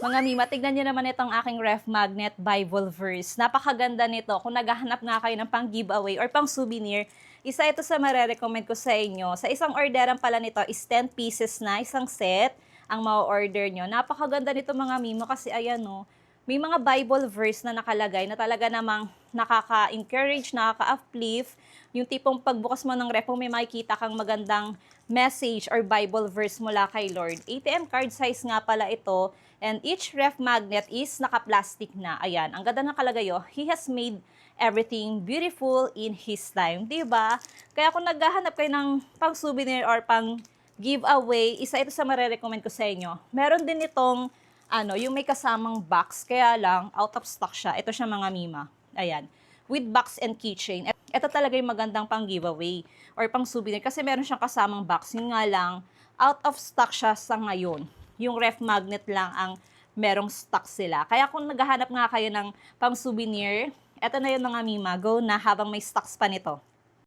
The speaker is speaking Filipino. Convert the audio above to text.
Mga Mima, tignan nyo naman itong aking ref magnet Bible verse. Napakaganda nito. Kung naghahanap nga kayo ng pang giveaway or pang souvenir, isa ito sa marerecommend ko sa inyo. Sa isang orderan pala nito is 10 pieces na, isang set ang ma-order nyo. Napakaganda nito mga Mima kasi ayan o, may mga Bible verse na nakalagay na talaga namang nakaka-encourage, nakaka-uplift. Yung tipong pagbukas mo ng ref mo, may makikita kang magandang message or Bible verse mula kay Lord. ATM card size nga pala ito. And each ref magnet is naka-plastic na. Ayan, ang ganda ng kalagay, oh. He has made everything beautiful in His time. Diba? Kaya kung naghahanap kayo ng pang souvenir or pang giveaway, isa ito sa marerecommend ko sa inyo. Meron din itong, yung may kasamang box. Kaya lang, out of stock siya. Ito siya mga Mima. Ayan. With box and keychain. Ito talaga yung magandang pang giveaway or pang souvenir kasi meron siyang kasamang box. Yun nga lang, out of stock siya sa ngayon. Yung ref magnet lang ang merong stock sila. Kaya kung naghahanap nga kayo ng pang souvenir, eto na yun mga Mima, go na habang may stocks pa nito.